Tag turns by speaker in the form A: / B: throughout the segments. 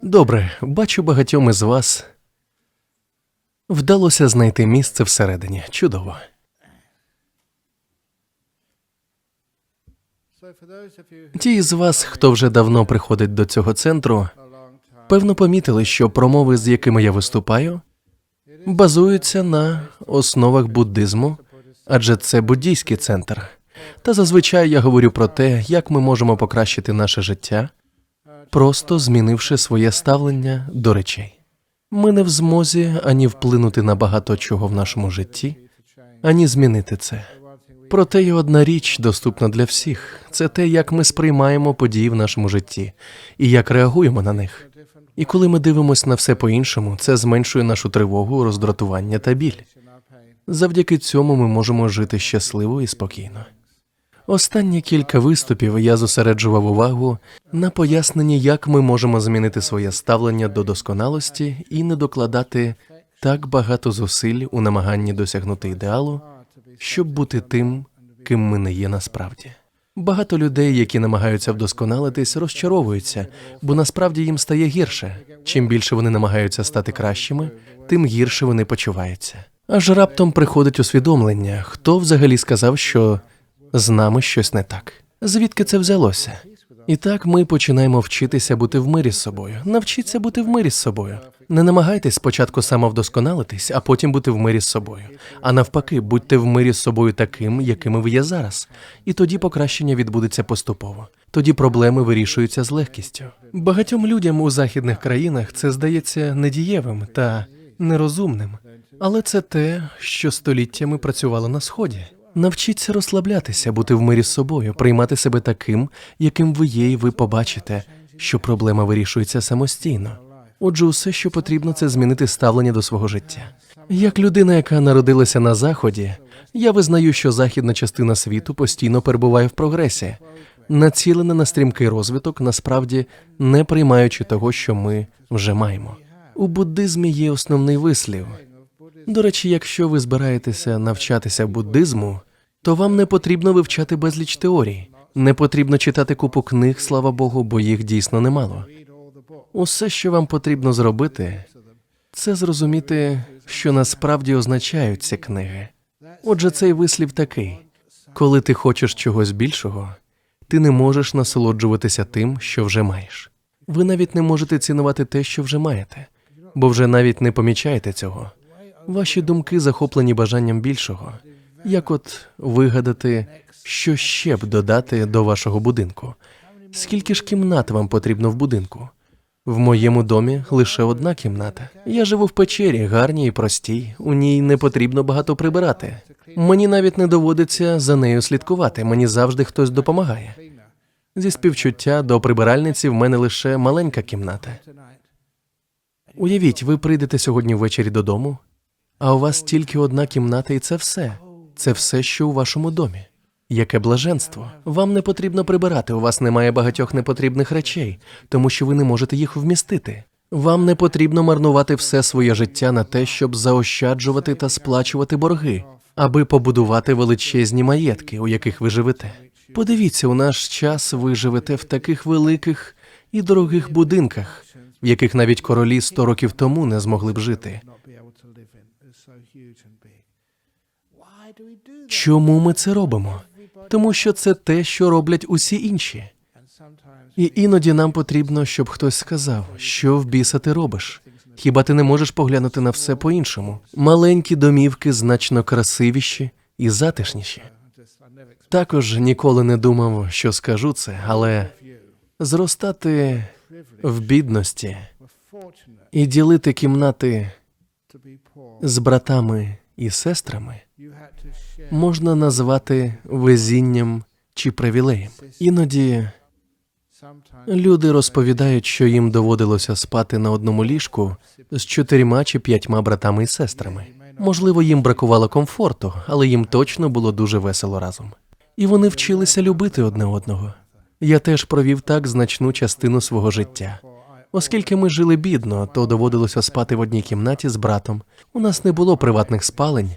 A: Добре, бачу, багатьом із вас вдалося знайти місце всередині. Чудово. Ті із вас, хто вже давно приходить до цього центру, певно помітили, що промови, з якими я виступаю, базуються на основах буддизму, адже це буддійський центр. Та зазвичай я говорю про те, як ми можемо покращити наше життя, просто змінивши своє ставлення до речей. Ми не в змозі ані вплинути на багато чого в нашому житті, ані змінити це. Проте є одна річ, доступна для всіх. Це те, як ми сприймаємо події в нашому житті і як реагуємо на них. І коли ми дивимося на все по-іншому, це зменшує нашу тривогу, роздратування та біль. Завдяки цьому ми можемо жити щасливо і спокійно. Останні кілька виступів я зосереджував увагу на поясненні, як ми можемо змінити своє ставлення до досконалості і не докладати так багато зусиль у намаганні досягнути ідеалу, щоб бути тим, ким ми не є насправді. Багато людей, які намагаються вдосконалитись, розчаровуються, бо насправді їм стає гірше. Чим більше вони намагаються стати кращими, тим гірше вони почуваються. Аж раптом приходить усвідомлення, хто взагалі сказав, що з нами щось не так. Звідки це взялося? І так ми починаємо вчитися бути в мирі з собою. Навчіться бути в мирі з собою. Не намагайтесь спочатку самовдосконалитись, а потім бути в мирі з собою. А навпаки, будьте в мирі з собою таким, якими ви є зараз. І тоді покращення відбудеться поступово. Тоді проблеми вирішуються з легкістю. Багатьом людям у західних країнах це здається недієвим та нерозумним. Але це те, що століттями працювало на Сході. Навчіться розслаблятися, бути в мирі з собою, приймати себе таким, яким ви є, і ви побачите, що проблема вирішується самостійно. Отже, усе, що потрібно, це змінити ставлення до свого життя. Як людина, яка народилася на Заході, я визнаю, що західна частина світу постійно перебуває в прогресі, націлена на стрімкий розвиток, насправді не приймаючи того, що ми вже маємо. У буддизмі є основний вислів. До речі, якщо ви збираєтеся навчатися буддизму, то вам не потрібно вивчати безліч теорій. Не потрібно читати купу книг, слава Богу, бо їх дійсно немало. Усе, що вам потрібно зробити, це зрозуміти, що насправді означають ці книги. Отже, цей вислів такий. Коли ти хочеш чогось більшого, ти не можеш насолоджуватися тим, що вже маєш. Ви навіть не можете цінувати те, що вже маєте, бо вже навіть не помічаєте цього. Ваші думки захоплені бажанням більшого. Як от вигадати, що ще б додати до вашого будинку? Скільки ж кімнат вам потрібно в будинку? В моєму домі лише одна кімната. Я живу в печері, гарній і простій. У ній не потрібно багато прибирати. Мені навіть не доводиться за нею слідкувати. Мені завжди хтось допомагає. Зі співчуття до прибиральниці в мене лише маленька кімната. Уявіть, ви прийдете сьогодні ввечері додому, а у вас тільки одна кімната, і це все. Це все, що у вашому домі. Яке блаженство. Вам не потрібно прибирати, у вас немає багатьох непотрібних речей, тому що ви не можете їх вмістити. Вам не потрібно марнувати все своє життя на те, щоб заощаджувати та сплачувати борги, аби побудувати величезні маєтки, у яких ви живете. Подивіться, у наш час ви живете в таких великих і дорогих будинках, в яких навіть королі 100 років тому не змогли б жити. Чому ми це робимо? Тому що це те, що роблять усі інші. І іноді нам потрібно, щоб хтось сказав, що в біса ти робиш? Хіба ти не можеш поглянути на все по-іншому? Маленькі домівки значно красивіші і затишніші. Також ніколи не думав, що скажу це, але зростати в бідності і ділити кімнати з братами і сестрами можна назвати везінням чи привілеєм. Іноді люди розповідають, що їм доводилося спати на одному ліжку з 4 чи 5 братами і сестрами. Можливо, їм бракувало комфорту, але їм точно було дуже весело разом. І вони вчилися любити одне одного. Я теж провів так значну частину свого життя. Оскільки ми жили бідно, то доводилося спати в одній кімнаті з братом. У нас не було приватних спалень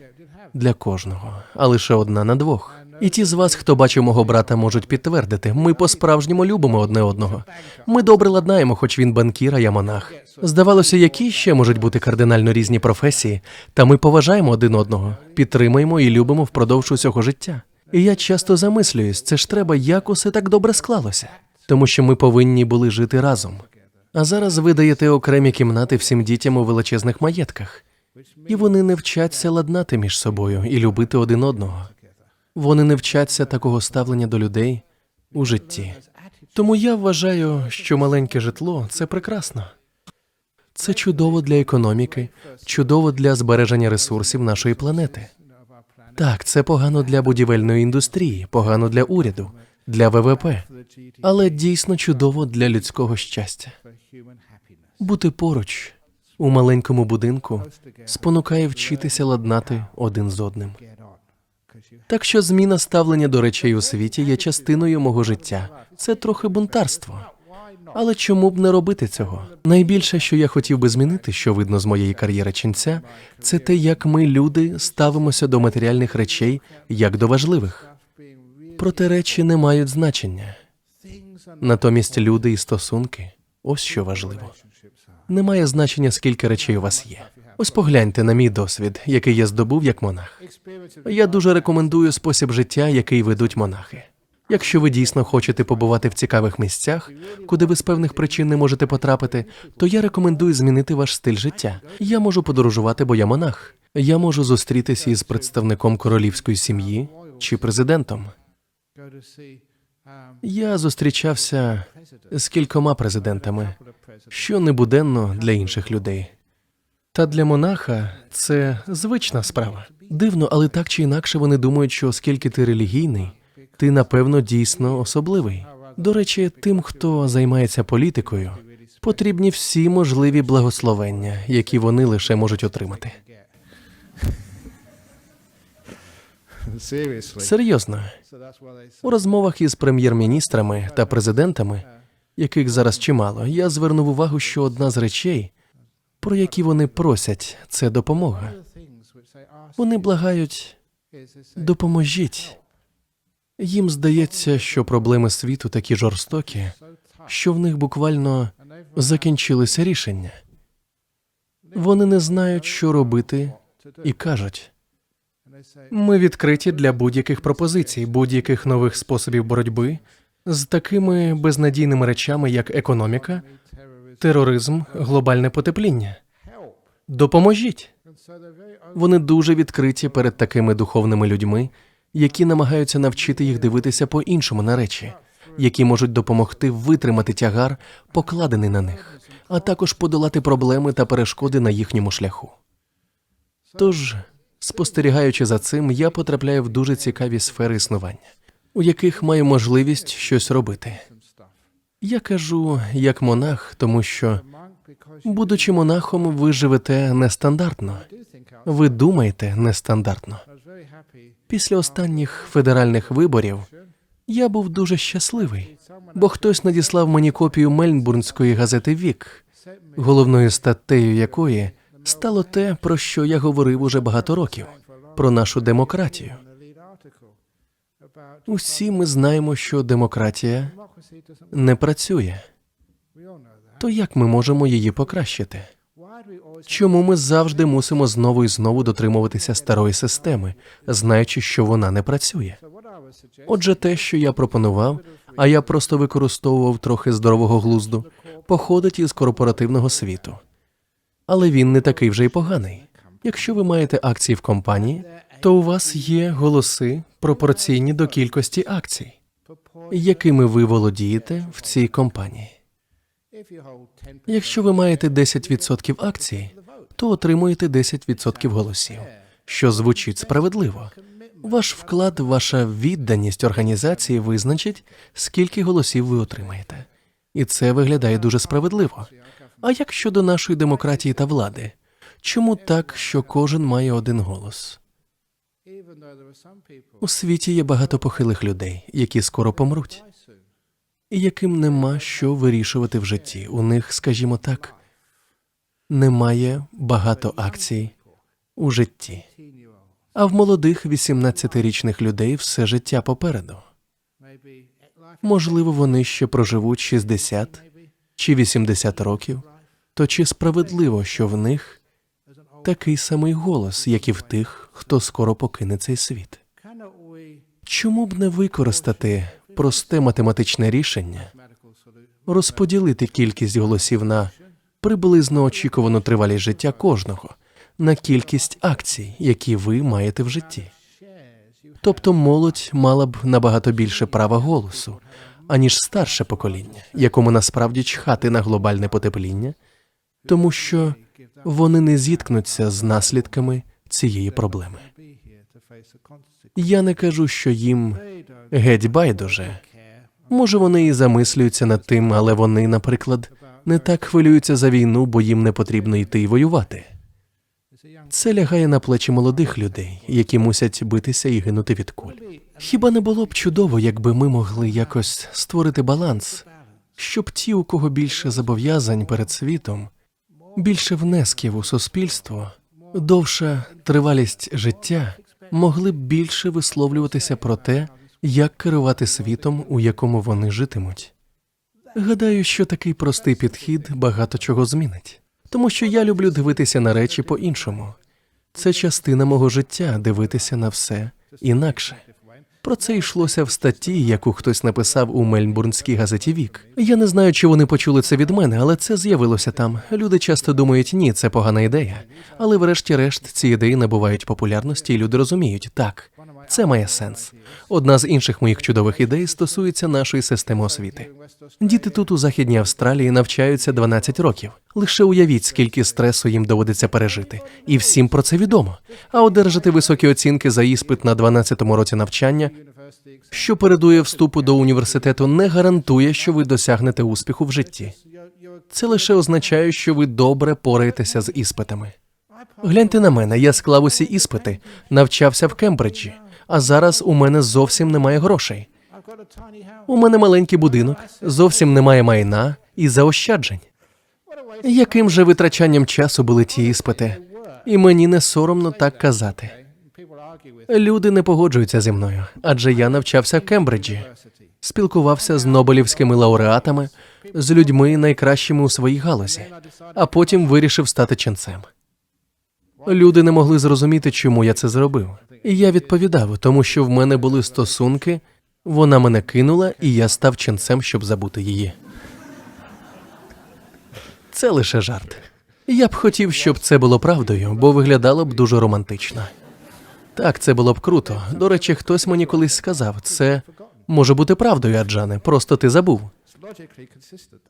A: для кожного, а лише одна на двох. І ті з вас, хто бачив мого брата, можуть підтвердити, ми по-справжньому любимо одне одного. Ми добре ладнаємо, хоч він банкір, а я монах. Здавалося, які ще можуть бути кардинально різні професії, та ми поважаємо один одного, підтримуємо і любимо впродовж усього життя. І я часто замислююсь, це ж треба, як усе так добре склалося. Тому що ми повинні були жити разом. А зараз ви даєте окремі кімнати всім дітям у величезних маєтках. І вони не вчаться ладнати між собою і любити один одного. Вони не вчаться такого ставлення до людей у житті. Тому я вважаю, що маленьке житло – це прекрасно. Це чудово для економіки, чудово для збереження ресурсів нашої планети. Так, це погано для будівельної індустрії, погано для уряду, для ВВП, але дійсно чудово для людського щастя. Бути поруч у маленькому будинку спонукає вчитися ладнати один з одним. Так що зміна ставлення до речей у світі є частиною мого життя. Це трохи бунтарство. Але чому б не робити цього? Найбільше, що я хотів би змінити, що видно з моєї кар'єри ченця, це те, як ми, люди, ставимося до матеріальних речей, як до важливих. Проте речі не мають значення. Натомість люди і стосунки – ось що важливо. Немає значення, скільки речей у вас є. Ось погляньте на мій досвід, який я здобув як монах. Я дуже рекомендую спосіб життя, який ведуть монахи. Якщо ви дійсно хочете побувати в цікавих місцях, куди ви з певних причин не можете потрапити, то я рекомендую змінити ваш стиль життя. Я можу подорожувати, бо я монах. Я можу зустрітися із представником королівської сім'ї чи президентом. Я зустрічався з кількома президентами, що небуденно для інших людей. Та для монаха це звична справа. Дивно, але так чи інакше вони думають, що оскільки ти релігійний, ти, напевно, дійсно особливий. До речі, тим, хто займається політикою, потрібні всі можливі благословення, які вони лише можуть отримати. Серйозно. У розмовах із прем'єр-міністрами та президентами, яких зараз чимало, я звернув увагу, що одна з речей, про які вони просять, це допомога. Вони благають «допоможіть». Їм здається, що проблеми світу такі жорстокі, що в них буквально закінчилися рішення. Вони не знають, що робити, і кажуть: «Ми відкриті для будь-яких пропозицій, будь-яких нових способів боротьби з такими безнадійними речами, як економіка, тероризм, глобальне потепління. Допоможіть!» Вони дуже відкриті перед такими духовними людьми, які намагаються навчити їх дивитися по-іншому на речі, які можуть допомогти витримати тягар, покладений на них, а також подолати проблеми та перешкоди на їхньому шляху. Тож, спостерігаючи за цим, я потрапляю в дуже цікаві сфери існування, у яких маю можливість щось робити. Я кажу як монах, тому що, будучи монахом, ви живете нестандартно. Ви думаєте нестандартно. Після останніх федеральних виборів я був дуже щасливий, бо хтось надіслав мені копію мельбурнської газети «Вік», головною статтею якої стало те, про що я говорив уже багато років – про нашу демократію. Усі ми знаємо, що демократія не працює. То як ми можемо її покращити? Чому ми завжди мусимо знову і знову дотримуватися старої системи, знаючи, що вона не працює? Отже, те, що я пропонував, а я просто використовував трохи здорового глузду, походить із корпоративного світу. Але він не такий вже й поганий. Якщо ви маєте акції в компанії, то у вас є голоси, пропорційні до кількості акцій, якими ви володієте в цій компанії. Якщо ви маєте 10% акцій, то отримуєте 10% голосів, що звучить справедливо. Ваш вклад, ваша відданість організації визначить, скільки голосів ви отримаєте. І це виглядає дуже справедливо. А як щодо нашої демократії та влади? Чому так, що кожен має один голос? У світі є багато похилих людей, які скоро помруть, і яким нема що вирішувати в житті. У них, скажімо так, немає багато акцій у житті. А в молодих 18-річних людей все життя попереду. Можливо, вони ще проживуть 60 чи 80 років, то чи справедливо, що в них такий самий голос, як і в тих, хто скоро покине цей світ? Чому б не використати просте математичне рішення, розподілити кількість голосів на приблизно очікувану тривалість життя кожного, на кількість акцій, які ви маєте в житті? Тобто молодь мала б набагато більше права голосу, аніж старше покоління, якому насправді чхати на глобальне потепління, тому що вони не зіткнуться з наслідками цієї проблеми. Я не кажу, що їм геть байдуже. Може, вони і замислюються над тим, але вони, наприклад, не так хвилюються за війну, бо їм не потрібно йти і воювати. Це лягає на плечі молодих людей, які мусять битися і гинути від куль. Хіба не було б чудово, якби ми могли якось створити баланс, щоб ті, у кого більше зобов'язань перед світом, більше внесків у суспільство, довша тривалість життя, могли б більше висловлюватися про те, як керувати світом, у якому вони житимуть. Гадаю, що такий простий підхід багато чого змінить. Тому що я люблю дивитися на речі по-іншому. Це частина мого життя – дивитися на все інакше. Про це йшлося в статті, яку хтось написав у мельбурнській газеті «Вік». Я не знаю, чи вони почули це від мене, але це з'явилося там. Люди часто думають, ні, це погана ідея. Але врешті-решт ці ідеї набувають популярності, і люди розуміють, так, це має сенс. Одна з інших моїх чудових ідей стосується нашої системи освіти. Діти тут у Західній Австралії навчаються 12 років. Лише уявіть, скільки стресу їм доводиться пережити. І всім про це відомо. А одержати високі оцінки за іспит на 12-му році навчання, що передує вступу до університету, не гарантує, що ви досягнете успіху в житті. Це лише означає, що ви добре пораєтеся з іспитами. Гляньте на мене, я склав усі іспити, навчався в Кембриджі, а зараз у мене зовсім немає грошей. У мене маленький будинок, зовсім немає майна і заощаджень. Яким же витрачанням часу були ті іспити? І мені не соромно так казати. Люди не погоджуються зі мною, адже я навчався в Кембриджі, спілкувався з нобелівськими лауреатами, з людьми найкращими у своїй галузі, а потім вирішив стати ченцем. Люди не могли зрозуміти, чому я це зробив. І я відповідав, тому що в мене були стосунки, вона мене кинула, і я став ченцем, щоб забути її. Це лише жарт. Я б хотів, щоб це було правдою, бо виглядало б дуже романтично. Так, це було б круто. До речі, хтось мені колись сказав, це може бути правдою, Аджане, просто ти забув.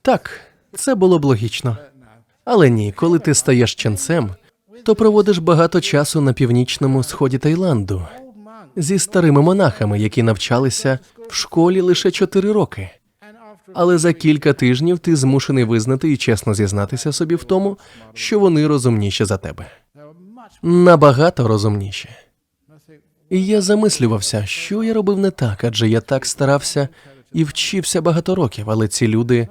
A: Так, це було б логічно. Але ні, коли ти стаєш ченцем, то проводиш багато часу на північному сході Таїланду зі старими монахами, які навчалися в школі лише 4 роки. Але за кілька тижнів ти змушений визнати і чесно зізнатися собі в тому, що вони розумніші за тебе. Набагато розумніші. І я замислювався, що я робив не так, адже я так старався і вчився багато років, але ці люди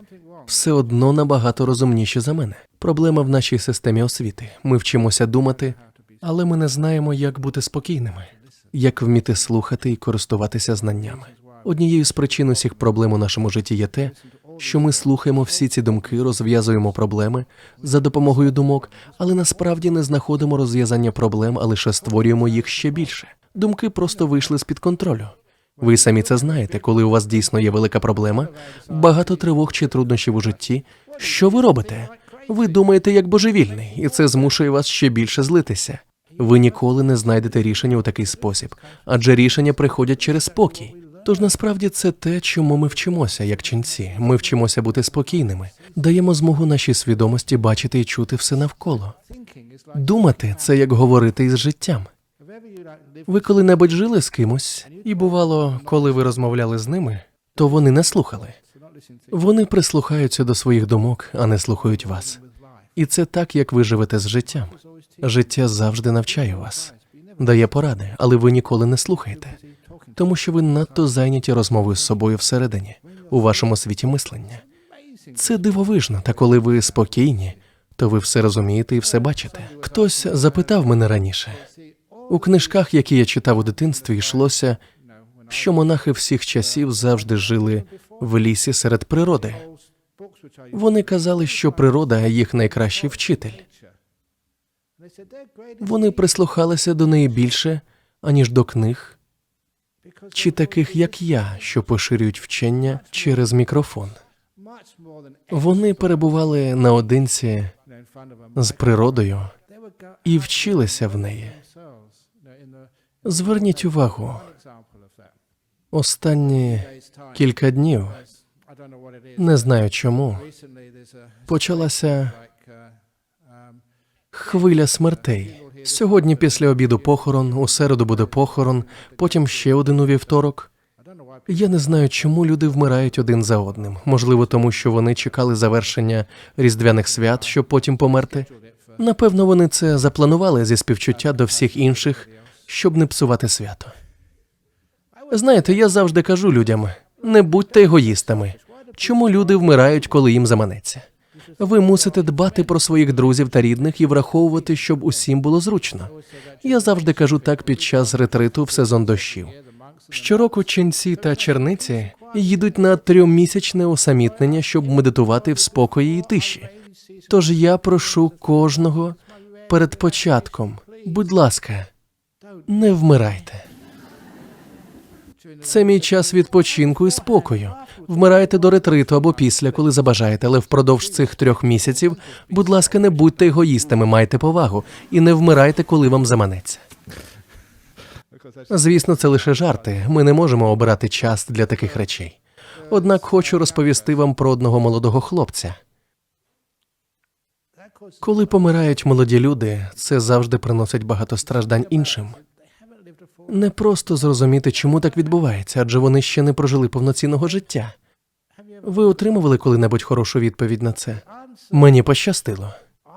A: все одно набагато розумніші за мене. Проблема в нашій системі освіти. Ми вчимося думати, але ми не знаємо, як бути спокійними, як вміти слухати і користуватися знаннями. Однією з причин усіх проблем у нашому житті є те, що ми слухаємо всі ці думки, розв'язуємо проблеми за допомогою думок, але насправді не знаходимо розв'язання проблем, а лише створюємо їх ще більше. Думки просто вийшли з-під контролю. Ви самі це знаєте, коли у вас дійсно є велика проблема, багато тривог чи труднощів у житті. Що ви робите? Ви думаєте як божевільний, і це змушує вас ще більше злитися. Ви ніколи не знайдете рішення у такий спосіб, адже рішення приходять через спокій. Тож насправді це те, чому ми вчимося, як ченці. Ми вчимося бути спокійними, даємо змогу нашій свідомості бачити і чути все навколо. Думати – це як говорити із життям. Ви коли-небудь жили з кимось, і бувало, коли ви розмовляли з ними, то вони не слухали. Вони прислухаються до своїх думок, а не слухають вас. І це так, як ви живете з життям. Життя завжди навчає вас, дає поради, але ви ніколи не слухаєте, тому що ви надто зайняті розмовою з собою всередині, у вашому світі мислення. Це дивовижно, та коли ви спокійні, то ви все розумієте і все бачите. Хтось запитав мене раніше, У книжках, які я читав у дитинстві, йшлося, що монахи всіх часів завжди жили в лісі серед природи. Вони казали, що природа – їх найкращий вчитель. Вони прислухалися до неї більше, аніж до книг, чи таких, як я, що поширюють вчення через мікрофон. Вони перебували наодинці з природою і вчилися в неї. Зверніть увагу, останні кілька днів, не знаю чому, почалася хвиля смертей. Сьогодні після обіду похорон, у середу буде похорон, потім ще один у вівторок. Я не знаю, чому люди вмирають один за одним. Можливо, тому що вони чекали завершення різдвяних свят, щоб потім померти. Напевно, вони це запланували зі співчуття до всіх інших, щоб не псувати свято. Знаєте, я завжди кажу людям, не будьте егоїстами. Чому люди вмирають, коли їм заманеться? Ви мусите дбати про своїх друзів та рідних і враховувати, щоб усім було зручно. Я завжди кажу так під час ретриту в сезон дощів. Щороку ченці та черниці їдуть на 3-місячне усамітнення, щоб медитувати в спокої і тиші. Тож я прошу кожного перед початком, будь ласка, не вмирайте. Це мій час відпочинку і спокою. Вмирайте до ретриту або після, коли забажаєте, але впродовж цих 3 місяців, будь ласка, не будьте егоїстами, майте повагу і не вмирайте, коли вам заманеться. Звісно, це лише жарти, ми не можемо обирати час для таких речей. Однак хочу розповісти вам про одного молодого хлопця. Коли помирають молоді люди, це завжди приносить багато страждань іншим. Не просто зрозуміти, чому так відбувається, адже вони ще не прожили повноцінного життя. Ви отримували коли-небудь хорошу відповідь на це? Мені пощастило.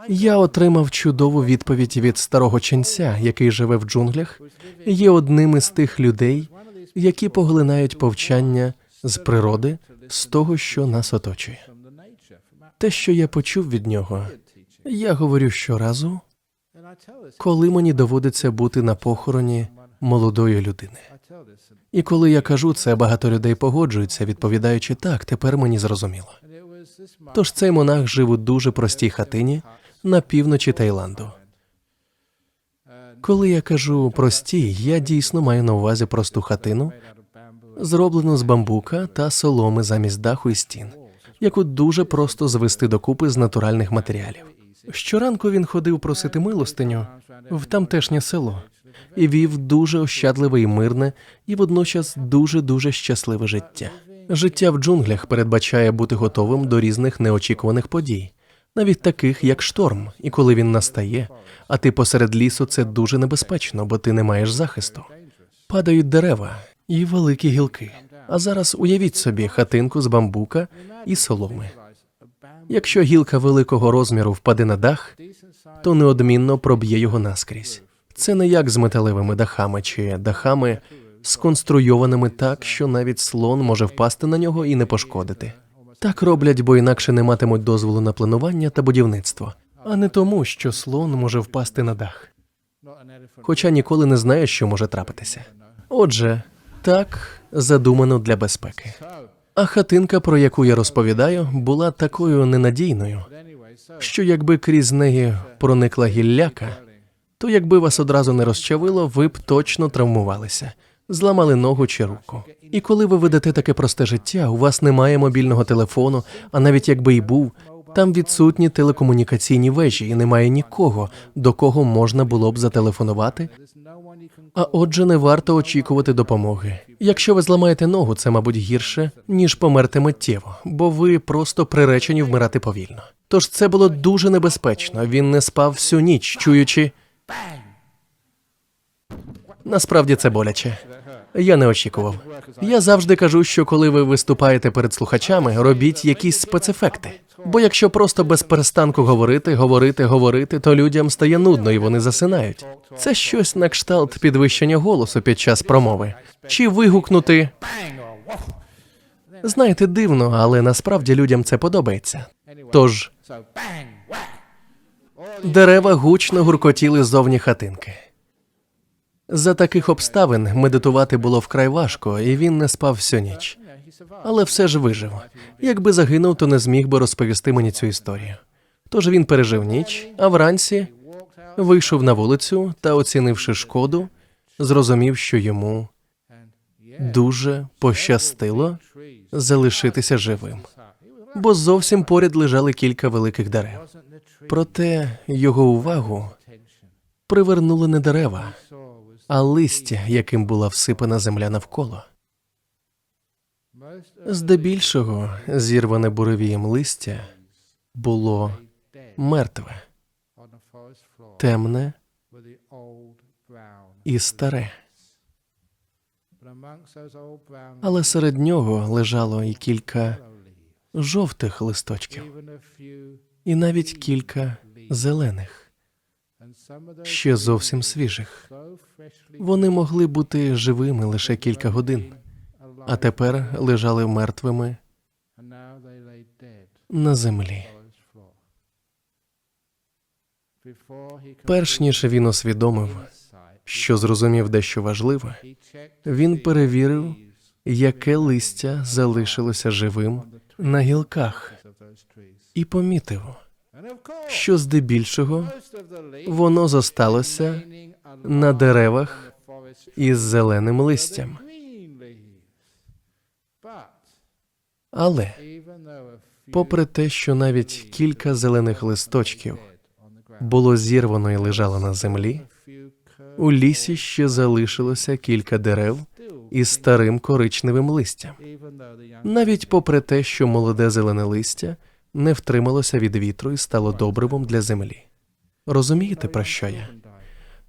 A: Я отримав чудову відповідь від старого ченця, який живе в джунглях, і є одним із тих людей, які поглинають повчання з природи, з того, що нас оточує. Те, що я почув від нього, я говорю щоразу, коли мені доводиться бути на похороні молодої людини. І коли я кажу це, багато людей погоджуються, відповідаючи «так, тепер мені зрозуміло». Тож цей монах жив у дуже простій хатині на півночі Таїланду. Коли я кажу «простій», я дійсно маю на увазі просту хатину, зроблену з бамбука та соломи замість даху і стін, яку дуже просто звести докупи з натуральних матеріалів. Щоранку він ходив просити милостиню в тамтешнє село і вів дуже ощадливе і мирне, і водночас дуже-дуже щасливе життя. Життя в джунглях передбачає бути готовим до різних неочікуваних подій, навіть таких, як шторм, і коли він настає, а ти посеред лісу, це дуже небезпечно, бо ти не маєш захисту. Падають дерева і великі гілки. А зараз уявіть собі хатинку з бамбука і соломи. Якщо гілка великого розміру впаде на дах, то неодмінно проб'є його наскрізь. Це не як з металевими дахами чи дахами, сконструйованими так, що навіть слон може впасти на нього і не пошкодити. Так роблять, бо інакше не матимуть дозволу на планування та будівництво, а не тому, що слон може впасти на дах. Хоча ніколи не знає, що може трапитися. Отже, так задумано для безпеки. А хатинка, про яку я розповідаю, була такою ненадійною, що якби крізь неї проникла гілляка, то якби вас одразу не розчавило, ви б точно травмувалися, зламали ногу чи руку. І коли ви ведете таке просте життя, у вас немає мобільного телефону, а навіть якби й був, там відсутні телекомунікаційні вежі і немає нікого, до кого можна було б зателефонувати, а отже не варто очікувати допомоги. Якщо ви зламаєте ногу, це, мабуть, гірше, ніж померти миттєво, бо ви просто приречені вмирати повільно. Тож це було дуже небезпечно, він не спав всю ніч, чуючи... Насправді це боляче. Я не очікував. Я завжди кажу, що коли ви виступаєте перед слухачами, робіть якісь спецефекти. Бо якщо просто без перестанку говорити, то людям стає нудно і вони засинають. Це щось на кшталт підвищення голосу під час промови. Чи вигукнути... Знаєте, дивно, але насправді людям це подобається. Тож... Дерева гучно гуркотіли ззовні хатинки. За таких обставин медитувати було вкрай важко, і він не спав всю ніч. Але все ж вижив. Якби загинув, то не зміг би розповісти мені цю історію. Тож він пережив ніч, а вранці вийшов на вулицю та, оцінивши шкоду, зрозумів, що йому дуже пощастило залишитися живим. Бо зовсім поряд лежали кілька великих дерев. Проте його увагу привернули не дерева, а листя, яким була всипана земля навколо. Здебільшого зірване буревієм листя було мертве, темне і старе. Але серед нього лежало і кілька жовтих листочків, і навіть кілька зелених, ще зовсім свіжих. Вони могли бути живими лише кілька годин, а тепер лежали мертвими на землі. Перш ніж він усвідомив, що зрозумів дещо важливе, він перевірив, яке листя залишилося живим на гілках, і помітив, що здебільшого воно зосталося на деревах із зеленим листям. Але, попри те, що навіть кілька зелених листочків було зірвано і лежало на землі, у лісі ще залишилося кілька дерев із старим коричневим листям. Навіть попри те, що молоде зелене листя не втрималося від вітру і стало добривом для землі. Розумієте, про що я?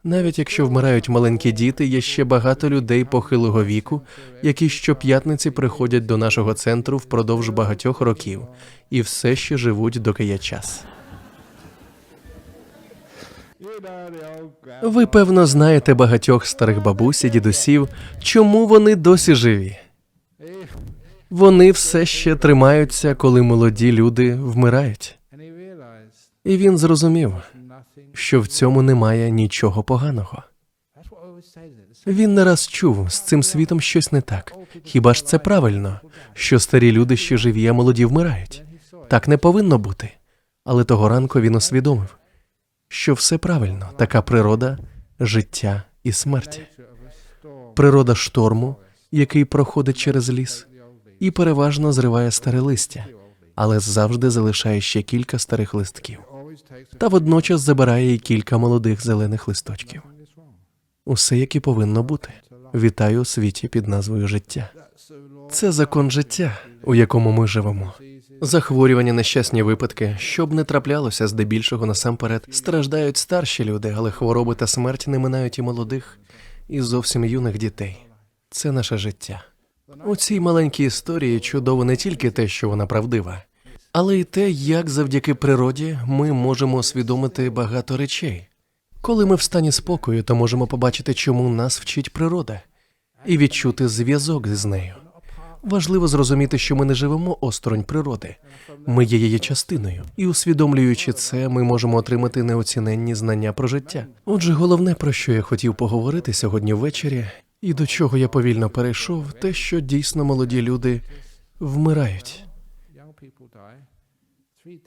A: Навіть якщо вмирають маленькі діти, є ще багато людей похилого віку, які щоп'ятниці приходять до нашого центру впродовж багатьох років і все ще живуть, доки є час. Ви, певно, знаєте багатьох старих бабусь і дідусів, чому вони досі живі. Вони все ще тримаються, коли молоді люди вмирають. І він зрозумів, що в цьому немає нічого поганого. Він не раз чув, з цим світом щось не так. Хіба ж це правильно, що старі люди ще живі, а молоді вмирають? Так не повинно бути. Але того ранку він усвідомив, що все правильно, така природа життя і смерті. Природа шторму, який проходить через ліс, і переважно зриває старе листя, але завжди залишає ще кілька старих листків. Та водночас забирає й кілька молодих зелених листочків. Усе, як і повинно бути. Вітаю у світі під назвою життя. Це закон життя, у якому ми живемо. Захворювання, нещасні випадки, щоб не траплялося, здебільшого насамперед страждають старші люди, але хвороби та смерть не минають і молодих, і зовсім юних дітей. Це наше життя. У цій маленькій історії чудово не тільки те, що вона правдива, але й те, як завдяки природі ми можемо усвідомити багато речей. Коли ми в стані спокою, то можемо побачити, чому нас вчить природа, і відчути зв'язок з нею. Важливо зрозуміти, що ми не живемо осторонь природи. Ми є її частиною. І усвідомлюючи це, ми можемо отримати неоціненні знання про життя. Отже, головне, про що я хотів поговорити сьогодні ввечері, і до чого я повільно перейшов, те, що дійсно молоді люди вмирають.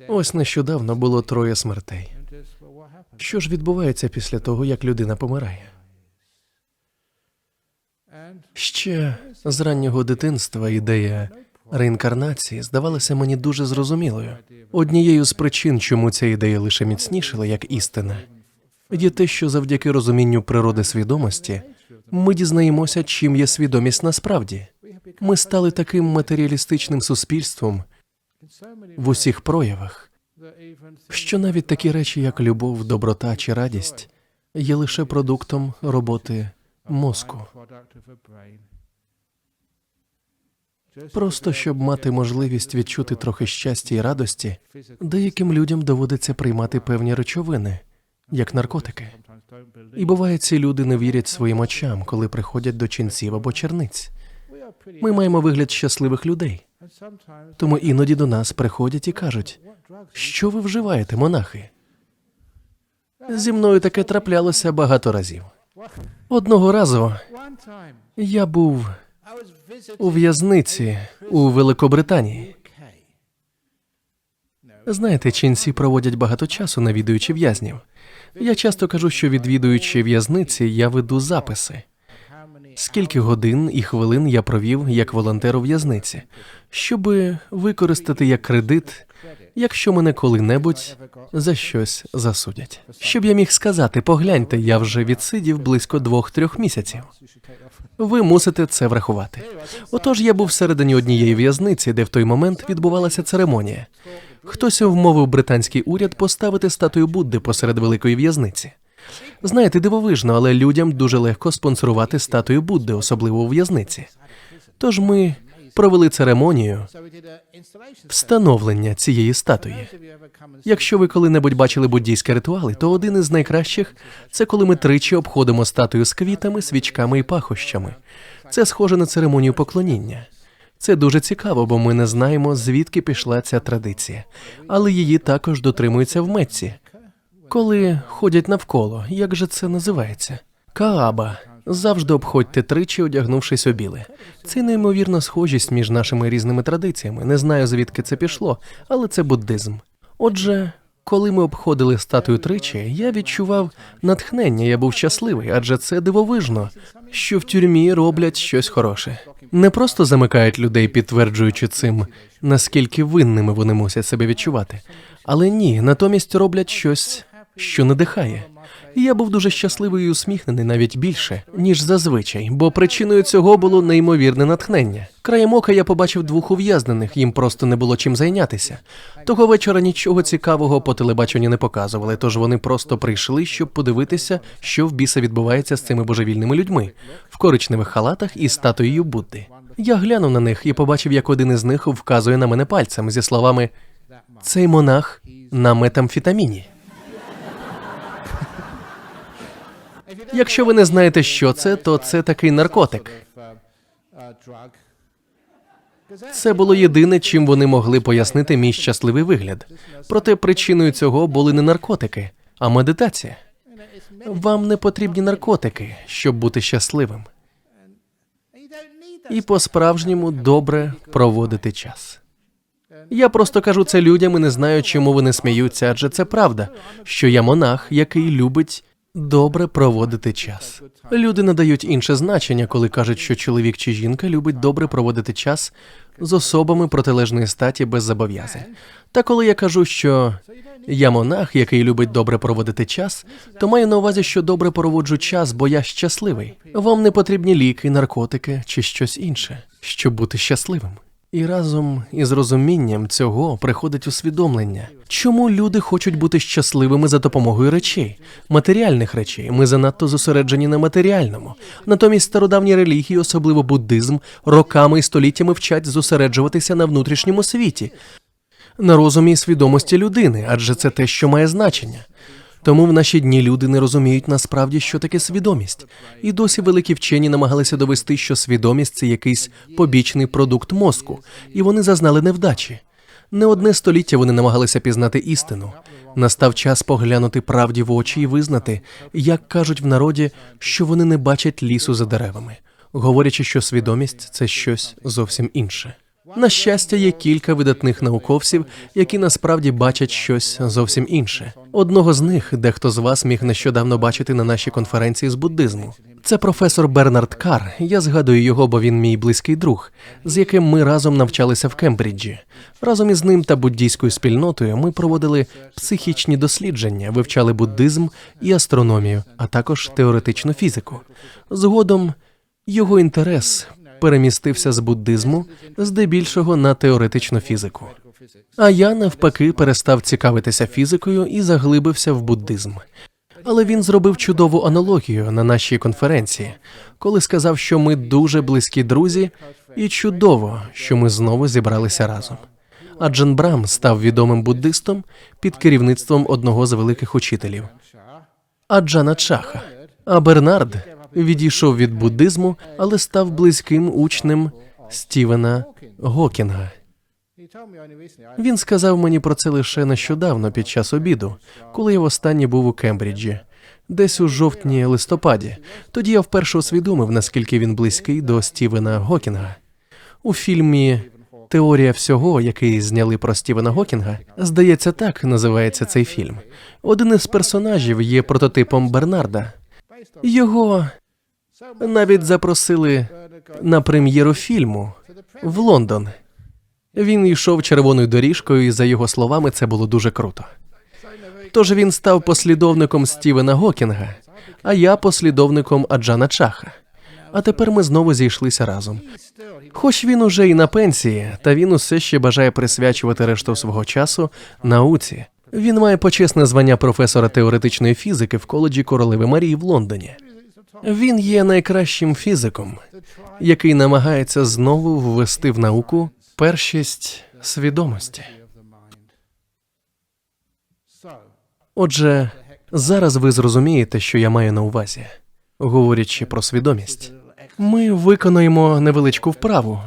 A: Ось нещодавно було 3 смертей. Що ж відбувається після того, як людина помирає? Ще з раннього дитинства ідея реінкарнації здавалася мені дуже зрозумілою. Однією з причин, чому ця ідея лише міцнішала як істина, є те, що завдяки розумінню природи свідомості ми дізнаємося, чим є свідомість насправді. Ми стали таким матеріалістичним суспільством в усіх проявах, що навіть такі речі, як любов, доброта чи радість, є лише продуктом роботи мозку. Просто щоб мати можливість відчути трохи щастя і радості, деяким людям доводиться приймати певні речовини, як наркотики. І буває, ці люди не вірять своїм очам, коли приходять до ченців або черниць. Ми маємо вигляд щасливих людей. Тому іноді до нас приходять і кажуть: «Що ви вживаєте, монахи?» Зі мною таке траплялося багато разів. Одного разу я був у в'язниці у Великобританії. Знаєте, ченці проводять багато часу, навідуючи в'язнів. Я часто кажу, що відвідуючи в'язниці, я веду записи. Скільки годин і хвилин я провів як волонтер у в'язниці, щоб використати як кредит, якщо мене коли-небудь за щось засудять. Щоб я міг сказати, погляньте, я вже відсидів близько 2-3 місяців. Ви мусите це врахувати. Отож, я був всередині однієї в'язниці, де в той момент відбувалася церемонія. Хтось вмовив британський уряд поставити статую Будди посеред великої в'язниці. Знаєте, дивовижно, але людям дуже легко спонсорувати статую Будди, особливо у в'язниці. Тож ми провели церемонію встановлення цієї статуї. Якщо ви коли-небудь бачили буддійські ритуали, то один із найкращих – це коли ми тричі обходимо статую з квітами, свічками і пахощами. Це схоже на церемонію поклоніння. Це дуже цікаво, бо ми не знаємо, звідки пішла ця традиція. Але її також дотримуються в Мекці. Коли ходять навколо, як же це називається? Кааба. Завжди обходьте тричі, одягнувшись у біле. Це неймовірна схожість між нашими різними традиціями. Не знаю, звідки це пішло, але це буддизм. Отже, коли ми обходили статую тричі, я відчував натхнення, я був щасливий, адже це дивовижно, що в тюрмі роблять щось хороше. Не просто замикають людей, підтверджуючи цим, наскільки винними вони мусять себе відчувати. Але ні, натомість роблять щось, що надихає. І я був дуже щасливий і усміхнений навіть більше, ніж зазвичай, бо причиною цього було неймовірне натхнення. Краєм ока я побачив 2 ув'язнених, їм просто не було чим зайнятися. Того вечора нічого цікавого по телебаченню не показували, тож вони просто прийшли, щоб подивитися, що в біса відбувається з цими божевільними людьми, в коричневих халатах із статуєю Будди. Я глянув на них і побачив, як один із них вказує на мене пальцем зі словами «Цей монах на метамфетаміні». Якщо ви не знаєте, що це, то це такий наркотик. Це було єдине, чим вони могли пояснити мій щасливий вигляд. Проте причиною цього були не наркотики, а медитація. Вам не потрібні наркотики, щоб бути щасливим. І по-справжньому добре проводити час. Я просто кажу це людям і не знаю, чому вони сміються, адже це правда, що я монах, який любить добре проводити час. Люди надають інше значення, коли кажуть, що чоловік чи жінка любить добре проводити час з особами протилежної статі без зобов'язань. Та коли я кажу, що я монах, який любить добре проводити час, то маю на увазі, що добре проводжу час, бо я щасливий. Вам не потрібні ліки, наркотики чи щось інше, щоб бути щасливим. І разом із розумінням цього приходить усвідомлення. Чому люди хочуть бути щасливими за допомогою речей, матеріальних речей? Ми занадто зосереджені на матеріальному. Натомість стародавні релігії, особливо буддизм, роками і століттями вчать зосереджуватися на внутрішньому світі, на розумі і свідомості людини, адже це те, що має значення. Тому в наші дні люди не розуміють насправді, що таке свідомість. І досі великі вчені намагалися довести, що свідомість – це якийсь побічний продукт мозку, і вони зазнали невдачі. Не одне століття вони намагалися пізнати істину. Настав час поглянути правді в очі і визнати, як кажуть в народі, що вони не бачать лісу за деревами, говорячи, що свідомість – це щось зовсім інше. На щастя, є кілька видатних науковців, які насправді бачать щось зовсім інше. Одного з них дехто з вас міг нещодавно бачити на нашій конференції з буддизму. Це професор Бернард Карр. Я згадую його, бо він мій близький друг, з яким ми разом навчалися в Кембриджі. Разом із ним та буддійською спільнотою ми проводили психічні дослідження, вивчали буддизм і астрономію, а також теоретичну фізику. Згодом його інтерес перемістився з буддизму здебільшого на теоретичну фізику. А я, навпаки, перестав цікавитися фізикою і заглибився в буддизм. Але він зробив чудову аналогію на нашій конференції, коли сказав, що ми дуже близькі друзі, і чудово, що ми знову зібралися разом. Аджан Брам став відомим буддистом під керівництвом одного з великих учителів – Аджана Чаха. А Бернард відійшов від буддизму, але став близьким учнем Стівена Гокінга. Він сказав мені про це лише нещодавно під час обіду, коли я востаннє був у Кембриджі. десь у жовтні-листопаді. Тоді я вперше усвідомив, наскільки він близький до Стівена Гокінга. У фільмі «Теорія всього», який зняли про Стівена Гокінга, здається, так називається цей фільм. Один із персонажів є прототипом Бернарда. Його навіть запросили на прем'єру фільму в Лондон. Він йшов червоною доріжкою, і, за його словами, це було дуже круто. Тож він став послідовником Стівена Гокінга, а я послідовником Аджана Чаха. А тепер ми знову зійшлися разом. Хоч він уже і на пенсії, та він усе ще бажає присвячувати решту свого часу науці. Він має почесне звання професора теоретичної фізики в коледжі Королеви Марії в Лондоні. Він є найкращим фізиком, який намагається знову ввести в науку першість свідомості. Отже, зараз ви зрозумієте, що я маю на увазі, говорячи про свідомість. Ми виконуємо невеличку вправу,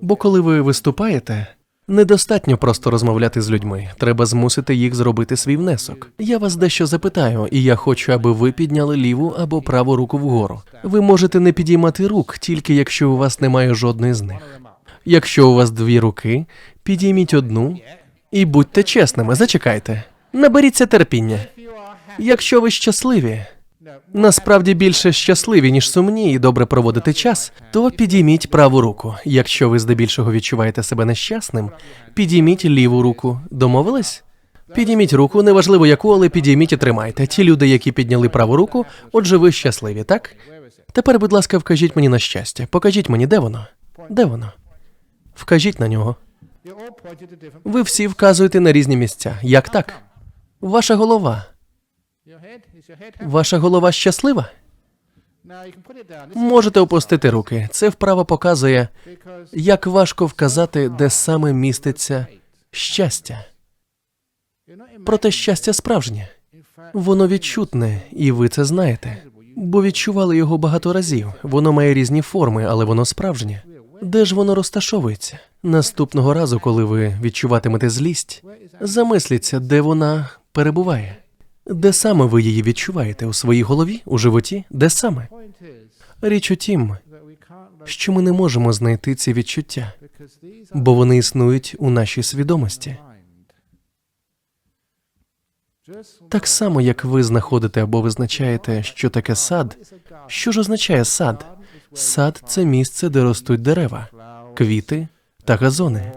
A: бо коли ви виступаєте, недостатньо просто розмовляти з людьми, треба змусити їх зробити свій внесок. Я вас дещо запитаю, і я хочу, аби ви підняли ліву або праву руку вгору. Ви можете не підіймати рук, тільки якщо у вас немає жодної з них. Якщо у вас дві руки, підійміть одну і будьте чесними, зачекайте. Наберіться терпіння. Якщо ви щасливі, насправді більше щасливі, ніж сумні і добре проводите час, то підійміть праву руку. Якщо ви здебільшого відчуваєте себе нещасним, підійміть ліву руку. Домовились? Підійміть руку, неважливо яку, але підійміть і тримайте. Ті люди, які підняли праву руку, отже, ви щасливі, так? Тепер, будь ласка, вкажіть мені на щастя. Покажіть мені, де воно? Де воно? Вкажіть на нього. Ви всі вказуєте на різні місця. Як так? Ваша голова. Ваша голова щаслива? Можете опустити руки. Це вправа показує, як важко вказати, де саме міститься щастя. Проте щастя справжнє. Воно відчутне, і ви це знаєте. Бо відчували його багато разів. Воно має різні форми, але воно справжнє. Де ж воно розташовується? Наступного разу, коли ви відчуватимете злість, замисліться, де вона перебуває. Де саме ви її відчуваєте? У своїй голові? У животі? Де саме? Річ у тім, що ми не можемо знайти ці відчуття, бо вони існують у нашій свідомості. Так само, як ви знаходите або визначаєте, що таке сад. Що ж означає сад? Сад – це місце, де ростуть дерева, квіти та газони.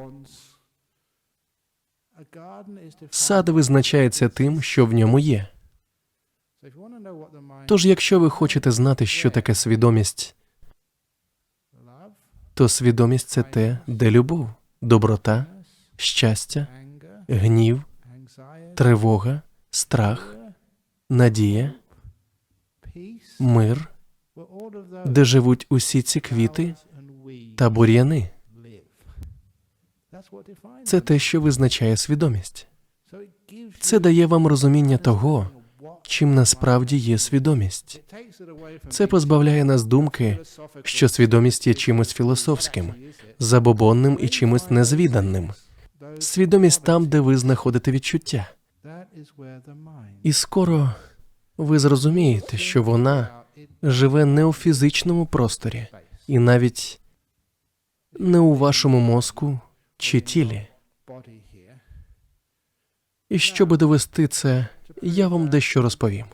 A: Сад визначається тим, що в ньому є. Тож, якщо ви хочете знати, що таке свідомість, то свідомість – це те, де любов, доброта, щастя, гнів, тривога, страх, надія, мир, де живуть усі ці квіти та бур'яни. Це те, що визначає свідомість. Це дає вам розуміння того, чим насправді є свідомість. Це позбавляє нас думки, що свідомість є чимось філософським, забобонним і чимось незвіданим. Свідомість там, де ви знаходите відчуття. І скоро ви зрозумієте, що вона живе не у фізичному просторі, і навіть не у вашому мозку чи тілі. І щоб довести це, я вам дещо розповім.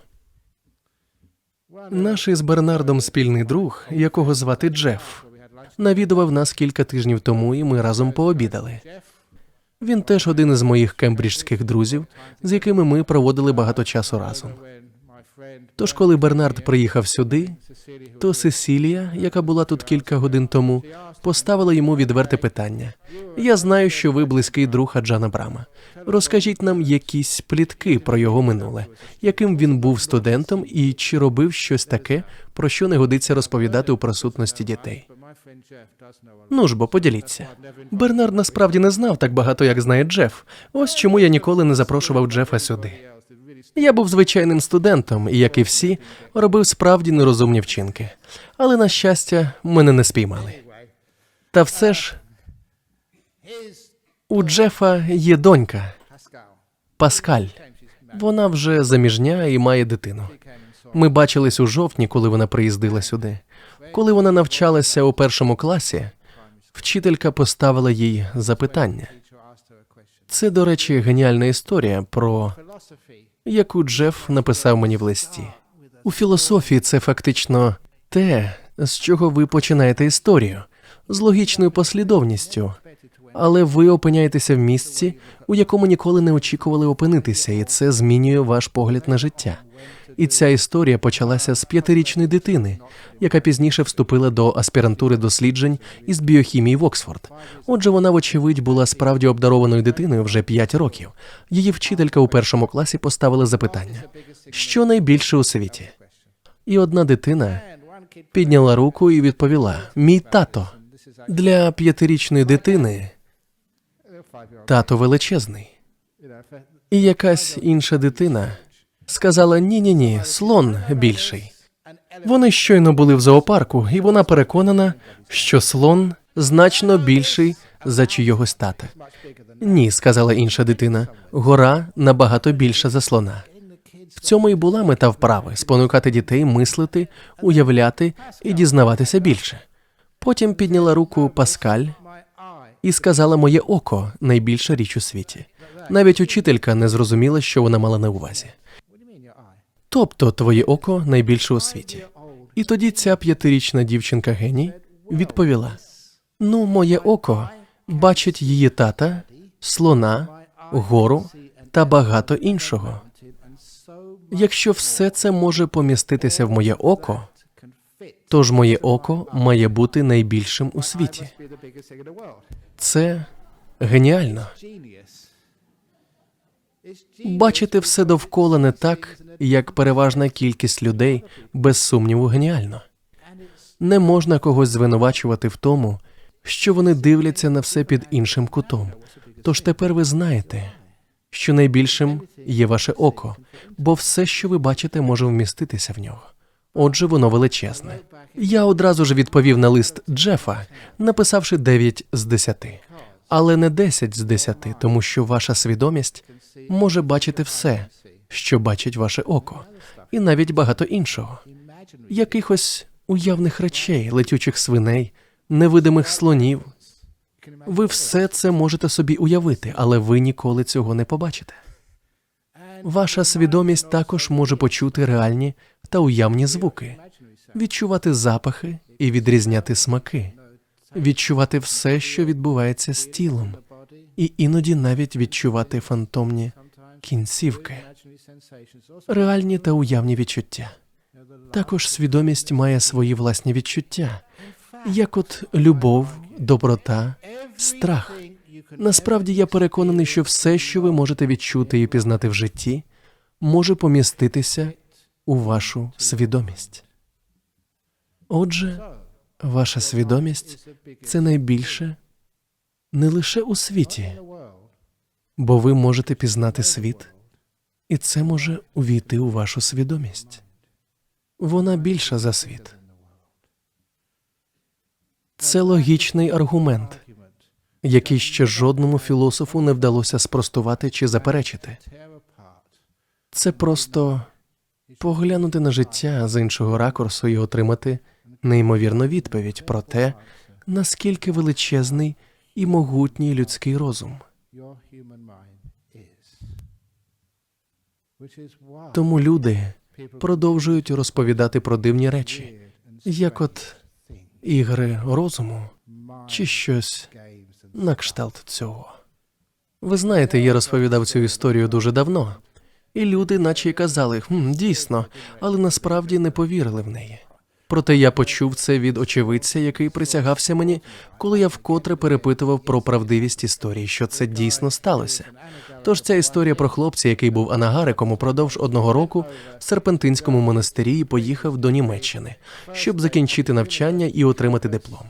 A: Наш із Бернардом спільний друг, якого звати Джеф, навідував нас кілька тижнів тому, і ми разом пообідали. Він теж один із моїх кембриджських друзів, з якими ми проводили багато часу разом. Тож, коли Бернард приїхав сюди, то Сесілія, яка була тут кілька годин тому, поставила йому відверте питання. «Я знаю, що ви близький друг Аджана Брама. Розкажіть нам якісь плітки про його минуле, яким він був студентом і чи робив щось таке, про що не годиться розповідати у присутності дітей. Ну ж бо, поділіться». Бернард насправді не знав так багато, як знає Джеф. Ось чому я ніколи не запрошував Джефа сюди. Я був звичайним студентом і, як і всі, робив справді нерозумні вчинки. Але, на щастя, мене не спіймали. Та все ж, у Джефа є донька, Паскаль. Вона вже заміжня і має дитину. Ми бачились у жовтні, коли вона приїздила сюди. Коли вона навчалася у 1 класі, вчителька поставила їй запитання. Це, до речі, геніальна історія, про яку Джеф написав мені в листі. У філософії це фактично те, з чого ви починаєте історію, з логічною послідовністю. Але ви опиняєтеся в місці, у якому ніколи не очікували опинитися, і це змінює ваш погляд на життя. І ця історія почалася з 5-річної дитини, яка пізніше вступила до аспірантури досліджень із біохімії в Оксфорд. Отже, вона, вочевидь, була справді обдарованою дитиною вже 5 років. Її вчителька у 1 класі поставила запитання: що найбільше у світі? І одна дитина підняла руку і відповіла: «Мій тато». Для 5-річної дитини тато величезний. І якась інша дитина сказала: «Ні-ні-ні, слон більший». Вони щойно були в зоопарку, і вона переконана, що слон значно більший за чийогось тата. «Ні», – сказала інша дитина, – «гора набагато більша за слона». В цьому і була мета вправи – спонукати дітей мислити, уявляти і дізнаватися більше. Потім підняла руку Паскаль і сказала: «Моє око – найбільша річ у світі». Навіть учителька не зрозуміла, що вона мала на увазі. Тобто, твоє око найбільше у світі. І тоді ця 5-річна дівчинка-геній відповіла: «Ну, моє око бачить її тата, слона, гору та багато іншого. Якщо все це може поміститися в моє око, тож моє око має бути найбільшим у світі». Це геніально. Бачити все довкола не так, як переважна кількість людей, без сумніву, геніально. Не можна когось звинувачувати в тому, що вони дивляться на все під іншим кутом. Тож тепер ви знаєте, що найбільшим є ваше око, бо все, що ви бачите, може вміститися в нього. Отже, воно величезне. Я одразу ж відповів на лист Джефа, написавши 9 з 10. Але не 10 з 10, тому що ваша свідомість може бачити все, що бачить ваше око, і навіть багато іншого. Якихось уявних речей, летючих свиней, невидимих слонів. Ви все це можете собі уявити, але ви ніколи цього не побачите. Ваша свідомість також може почути реальні та уявні звуки, відчувати запахи і відрізняти смаки, відчувати все, що відбувається з тілом, і іноді навіть відчувати фантомні кінцівки, реальні та уявні відчуття. Також свідомість має свої власні відчуття, як от любов, доброта, страх. Насправді я переконаний, що все, що ви можете відчути і пізнати в житті, може поміститися у вашу свідомість. Отже, ваша свідомість – це найбільше не лише у світі, бо ви можете пізнати світ, і це може увійти у вашу свідомість. Вона більша за світ. Це логічний аргумент, який ще жодному філософу не вдалося спростувати чи заперечити. Це просто поглянути на життя з іншого ракурсу і отримати неймовірну відповідь про те, наскільки величезний і могутній людський розум. Тому люди продовжують розповідати про дивні речі, як от ігри розуму чи щось на кшталт цього. Ви знаєте, я розповідав цю історію дуже давно, і люди наче й казали: дійсно, але насправді не повірили в неї. Проте я почув це від очевидця, який присягався мені, коли я вкотре перепитував про правдивість історії, що це дійсно сталося. Тож ця історія про хлопця, який був анагариком упродовж 1 року в Серпентинському монастирі і поїхав до Німеччини, щоб закінчити навчання і отримати диплом.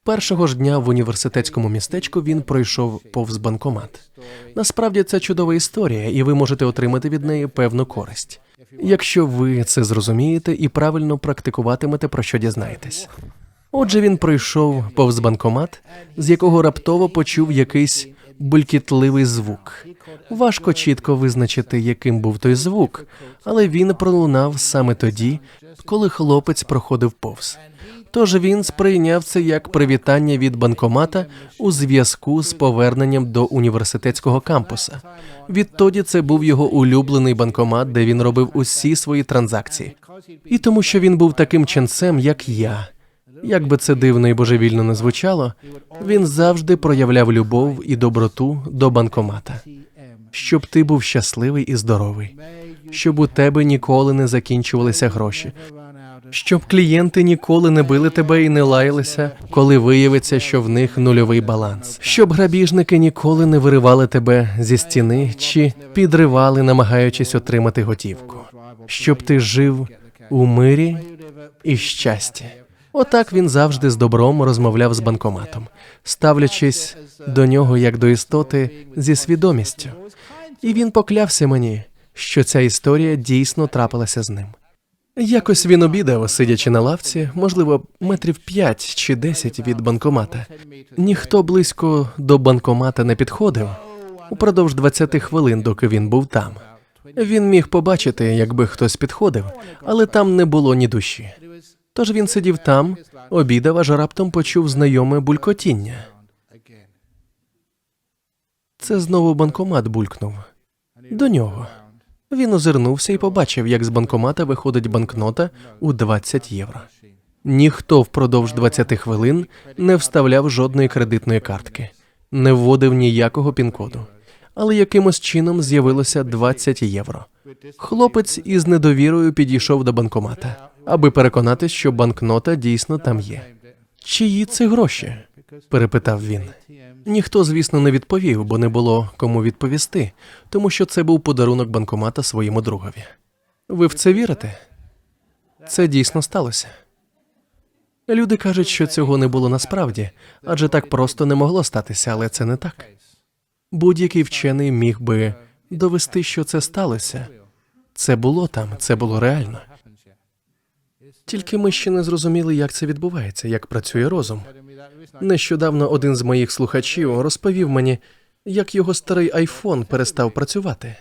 A: Першого ж дня в університетському містечку він пройшов повз банкомат. Насправді це чудова історія, і ви можете отримати від неї певну користь, якщо ви це зрозумієте і правильно практикуватимете, про що дізнаєтесь. Отже, він пройшов повз банкомат, з якого раптово почув якийсь булькітливий звук. Важко чітко визначити, яким був той звук, але він пролунав саме тоді, коли хлопець проходив повз. Тож він сприйняв це як привітання від банкомата у зв'язку з поверненням до університетського кампуса. Відтоді це був його улюблений банкомат, де він робив усі свої транзакції. І тому, що він був таким ченцем, як я, як би це дивно і божевільно не звучало, він завжди проявляв любов і доброту до банкомата. Щоб ти був щасливий і здоровий, щоб у тебе ніколи не закінчувалися гроші, щоб клієнти ніколи не били тебе і не лаялися, коли виявиться, що в них нульовий баланс, щоб грабіжники ніколи не виривали тебе зі стіни чи підривали, намагаючись отримати готівку, щоб ти жив у мирі і щасті. Отак він завжди з добром розмовляв з банкоматом, ставлячись до нього як до істоти зі свідомістю. І він поклявся мені, що ця історія дійсно трапилася з ним. Якось він обідав, сидячи на лавці, можливо, метрів 5 чи 10 від банкомата. Ніхто близько до банкомата не підходив упродовж 20 хвилин, доки він був там. Він міг побачити, якби хтось підходив, але там не було ні душі. Тож він сидів там, обідав, аж раптом почув знайоме булькотіння. Це знову банкомат булькнув. До нього. Він озирнувся і побачив, як з банкомата виходить банкнота у 20 євро. Ніхто впродовж 20 хвилин не вставляв жодної кредитної картки, не вводив ніякого пін-коду. Але якимось чином з'явилося 20 євро. Хлопець із недовірою підійшов до банкомата, аби переконатись, що банкнота дійсно там є. «Чиї це гроші?» – перепитав він. Ніхто, звісно, не відповів, бо не було кому відповісти, тому що це був подарунок банкомата своєму другові. Ви в це вірите? Це дійсно сталося. Люди кажуть, що цього не було насправді, адже так просто не могло статися, але це не так. Будь-який вчений міг би довести, що це сталося. Це було там, це було реально. Тільки ми ще не зрозуміли, як це відбувається, як працює розум. Нещодавно один з моїх слухачів розповів мені, як його старий айфон перестав працювати.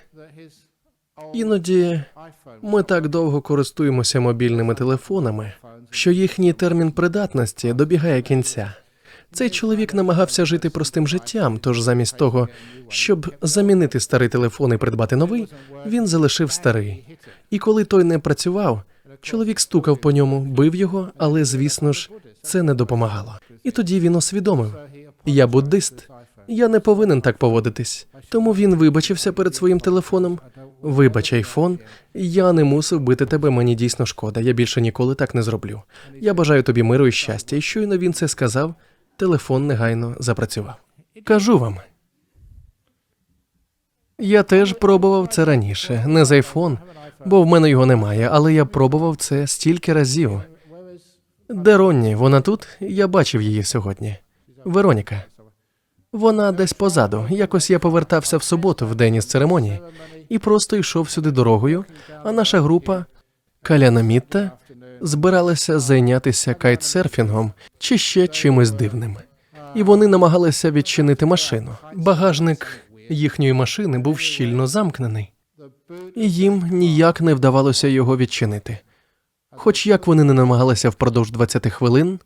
A: Іноді ми так довго користуємося мобільними телефонами, що їхній термін придатності добігає кінця. Цей чоловік намагався жити простим життям, тож замість того, щоб замінити старий телефон і придбати новий, він залишив старий. І коли той не працював, чоловік стукав по ньому, бив його, але, звісно ж, це не допомагало. І тоді він усвідомив: я буддист, я не повинен так поводитись. Тому він вибачився перед своїм телефоном. Вибач, айфон, я не мусив бити тебе, мені дійсно шкода, я більше ніколи так не зроблю. Я бажаю тобі миру і щастя. І щойно він це сказав, телефон негайно запрацював. Кажу вам. Я теж пробував це раніше, не з айфон, бо в мене його немає, але я пробував це стільки разів. Де Ронні? Вона тут? Я бачив її сьогодні. Вероніка. Вона десь позаду. Якось я повертався в суботу, в день із церемонії, і просто йшов сюди дорогою, а наша група Калянамітта збиралася зайнятися кайтсерфінгом чи ще чимось дивним. І вони намагалися відчинити машину. Багажник їхньої машини був щільно замкнений, і їм ніяк не вдавалося його відчинити. Хоч як вони не намагалися впродовж 20 хвилин...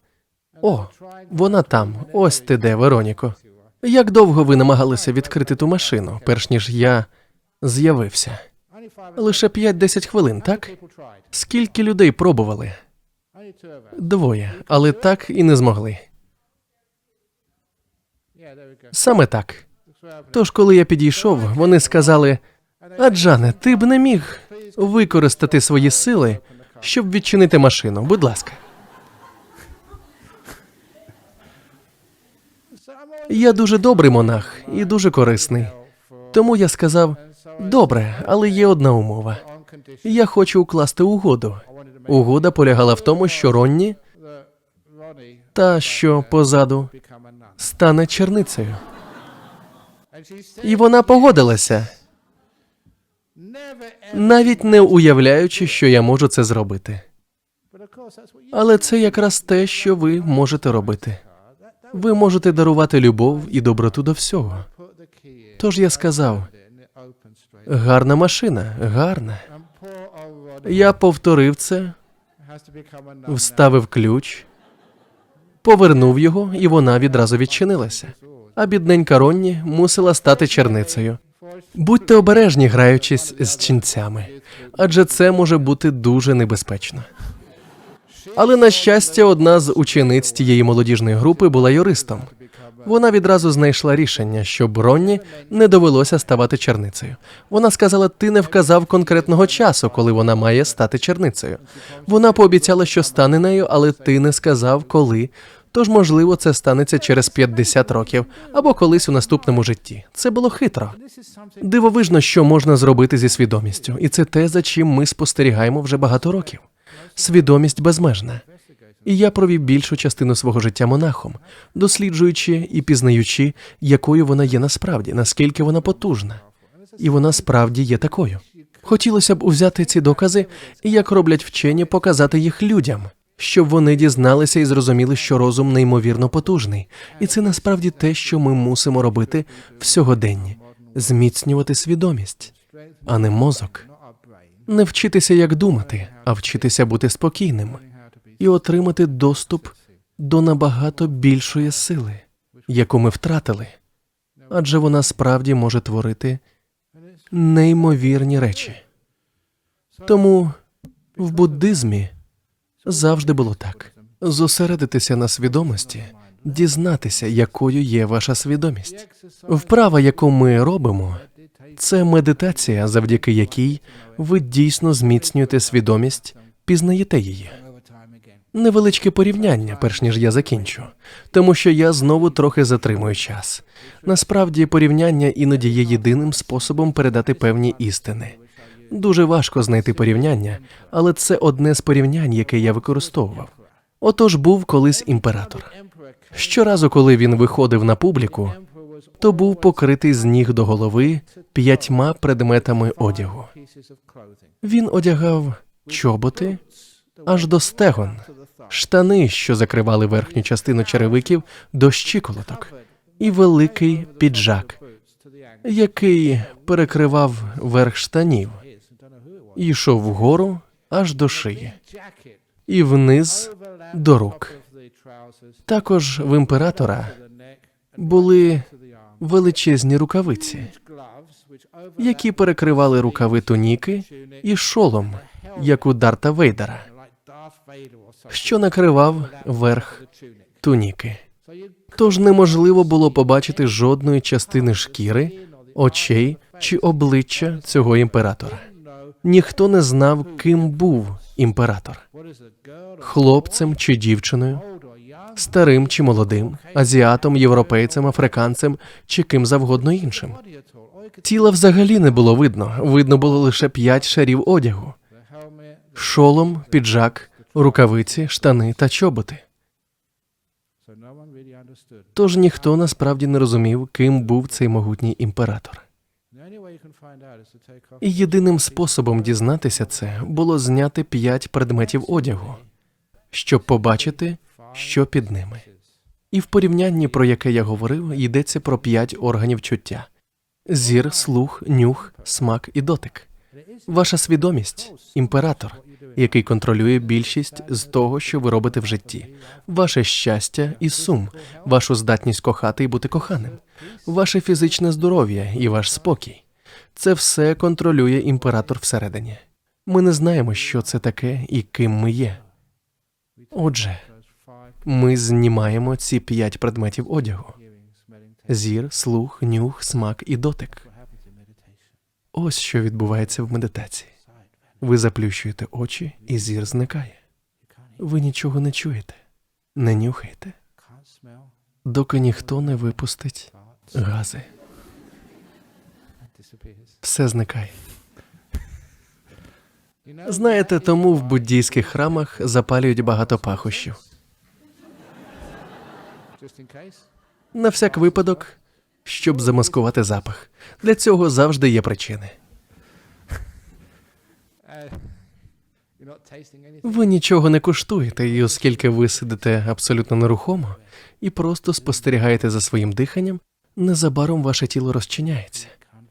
A: О, вона там, ось ти де, Вероніко. Як довго ви намагалися відкрити ту машину, перш ніж я з'явився? Лише 5-10 хвилин, так? Скільки людей пробували? 2, але так і не змогли. Саме так. Тож, коли я підійшов, вони сказали: «Аджане, ти б не міг використати свої сили, щоб відчинити машину, будь ласка». Я дуже добрий монах і дуже корисний. Тому я сказав: «Добре, але є одна умова. Я хочу укласти угоду». Угода полягала в тому, що Ронні, та що позаду, стане черницею. І вона погодилася, навіть не уявляючи, що я можу це зробити. Але це якраз те, що ви можете робити. Ви можете дарувати любов і доброту до всього. Тож я сказав, гарна машина, гарна. Я повторив це, вставив ключ, повернув його, і вона відразу відчинилася. А бідненька Ронні мусила стати черницею. Будьте обережні, граючись з ченцями, адже це може бути дуже небезпечно. Але, на щастя, одна з учениць тієї молодіжної групи була юристом. Вона відразу знайшла рішення, щоб Ронні не довелося ставати черницею. Вона сказала, ти не вказав конкретного часу, коли вона має стати черницею. Вона пообіцяла, що стане нею, але ти не сказав, коли. Тож, можливо, це станеться через 50 років або колись у наступному житті. Це було хитро. Дивовижно, що можна зробити зі свідомістю. І це те, за чим ми спостерігаємо вже багато років. Свідомість безмежна. І я провів більшу частину свого життя монахом, досліджуючи і пізнаючи, якою вона є насправді, наскільки вона потужна. І вона справді є такою. Хотілося б узяти ці докази і, як роблять вчені, показати їх людям, щоб вони дізналися і зрозуміли, що розум неймовірно потужний. І це насправді те, що ми мусимо робити в сьогоденні – зміцнювати свідомість, а не мозок. Не вчитися, як думати, а вчитися бути спокійним і отримати доступ до набагато більшої сили, яку ми втратили, адже вона справді може творити неймовірні речі. Тому в буддизмі завжди було так. Зосередитися на свідомості, дізнатися, якою є ваша свідомість. Вправа, яку ми робимо, це медитація, завдяки якій ви дійсно зміцнюєте свідомість, пізнаєте її. Невеличке порівняння, перш ніж я закінчу, тому що я знову трохи затримую час. Насправді, порівняння іноді є єдиним способом передати певні істини. Дуже важко знайти порівняння, але це одне з порівнянь, яке я використовував. Отож, був колись імператор. Щоразу, коли він виходив на публіку, то був покритий з ніг до голови 5 предметами одягу. Він одягав чоботи аж до стегон, штани, що закривали верхню частину черевиків до щиколоток, і великий піджак, який перекривав верх штанів, і йшов вгору аж до шиї, і вниз до рук. Також в імператора були величезні рукавиці, які перекривали рукави туніки, і шолом, як у Дарта Вейдера, що накривав верх туніки. Тож неможливо було побачити жодної частини шкіри, очей чи обличчя цього імператора. Ніхто не знав, ким був імператор – хлопцем чи дівчиною, старим чи молодим, азіатом, європейцем, африканцем чи ким завгодно іншим. Тіла взагалі не було видно, видно було лише 5 шарів одягу – шолом, піджак, рукавиці, штани та чоботи. Тож ніхто насправді не розумів, ким був цей могутній імператор. І єдиним способом дізнатися це було зняти 5 предметів одягу, щоб побачити, що під ними. І в порівнянні, про яке я говорив, йдеться про 5 органів чуття – зір, слух, нюх, смак і дотик. Ваша свідомість – імператор, який контролює більшість з того, що ви робите в житті. Ваше щастя і сум, вашу здатність кохати і бути коханим, ваше фізичне здоров'я і ваш спокій. Це все контролює імператор всередині. Ми не знаємо, що це таке і ким ми є. Отже, ми знімаємо ці 5 предметів одягу – зір, слух, нюх, смак і дотик. Ось що відбувається в медитації. Ви заплющуєте очі, і зір зникає. Ви нічого не чуєте, не нюхаєте, доки ніхто не випустить гази. Все зникає. Знаєте, тому в буддійських храмах запалюють багато пахощів. На всяк випадок, щоб замаскувати запах. Для цього завжди є причини. Ви нічого не куштуєте, і оскільки ви сидите абсолютно нерухомо і просто спостерігаєте за своїм диханням, незабаром ваше тіло розчиняється.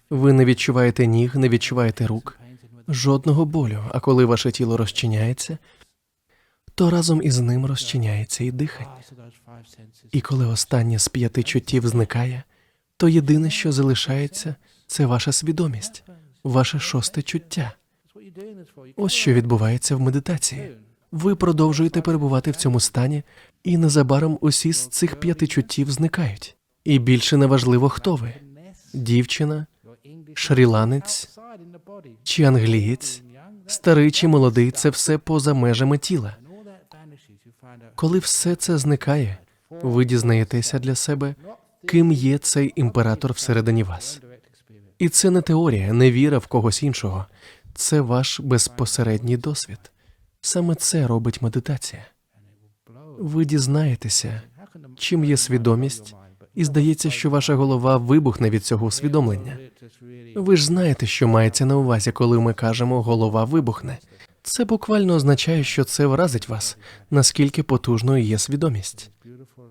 A: Ви не відчуваєте ніг, не відчуваєте рук, жодного болю, а коли ваше тіло розчиняється, то разом із ним розчиняється і дихання. І коли останнє з 5 чуттів зникає, то єдине, що залишається, це ваша свідомість, ваше 6-те чуття. Ось що відбувається в медитації. Ви продовжуєте перебувати в цьому стані, і незабаром усі з цих 5 чуттів зникають. І більше не важливо, хто ви – дівчина, шрі-ланець чи англієць, старий чи молодий – це все поза межами тіла. Коли все це зникає, ви дізнаєтеся для себе, ким є цей імператор всередині вас. І це не теорія, не віра в когось іншого. Це ваш безпосередній досвід. Саме це робить медитація. Ви дізнаєтеся, чим є свідомість, і здається, що ваша голова вибухне від цього усвідомлення. Ви ж знаєте, що мається на увазі, коли ми кажемо «голова вибухне». Це буквально означає, що це вразить вас, наскільки потужною є свідомість.